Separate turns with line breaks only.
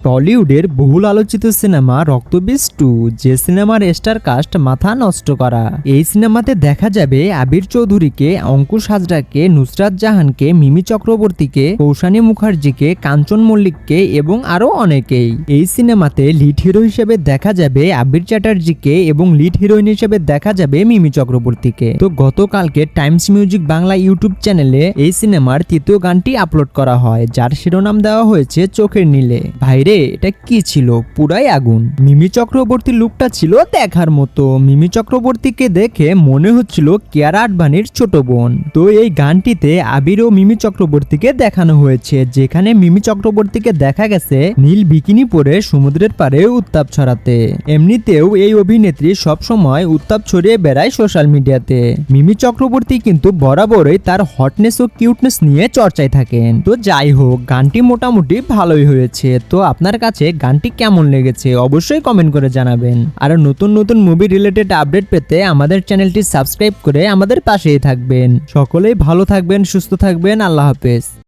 টলিউডের বহুল আলোচিত সিনেমা রক্তবীজ 2, যে সিনেমার স্টার কাস্ট মাথা নষ্ট করা। এই সিনেমাতে দেখা যাবে আবির চৌধুরীকে, অঙ্কুশ হাজরাকে, নুসরাত জাহানকে, মিমি চক্রবর্তীকে, কৌশানী মুখার্জিকে, কাঞ্চন মল্লিককে এবং আরো অনেকেই। এই সিনেমাতে লিড হিরো হিসেবে দেখা যাবে আবির চ্যাটার্জিকে এবং লিড হিরোইন হিসেবে দেখা যাবে মিমি চক্রবর্তীকে। তো গতকালকে টাইমস মিউজিক বাংলা ইউটিউব চ্যানেলে এই সিনেমার তৃতীয় গানটি আপলোড করা হয়, যার শিরোনাম দেওয়া হয়েছে চোখের নীলে। ভাইরে, এটা কি ছিল? পুরাই আগুন। মিমি চক্রবর্তীর লুকটা ছিল দেখার মতো। মিমি চক্রবর্তীকে দেখে মনে হচ্ছিল কিয়ারা আডবাণীর ছোট বোন। তো এই গানটিতে আবির ও মিমি চক্রবর্তীকে দেখানো হয়েছে, যেখানে মিমি চক্রবর্তীকে দেখা গেছে নীল বিকিনি পরে সমুদ্রের পাড়ে উত্তাপ ছড়াতে। এমনিতেও এই অভিনেত্রী সব সময় উত্তাপ ছড়িয়ে বেড়ায় সোশ্যাল মিডিয়াতে। মিমি চক্রবর্তী কিন্তু বরাবরই তার হটনেস ও কিউটনেস নিয়ে চর্চায় থাকেন। তো যাই হোক, গানটি মোটামুটি ভালোই হয়েছে। তো আপনার কাছে গানটি কেমন লেগেছে অবশ্যই কমেন্ট করে জানাবেন। আর নতুন নতুন মুভি রিলেটেড আপডেট পেতে আমাদের চ্যানেলটি সাবস্ক্রাইব করে আমাদের পাশেই থাকবেন। সকলেই ভালো থাকবেন, সুস্থ থাকবেন। আল্লাহ হাফেজ।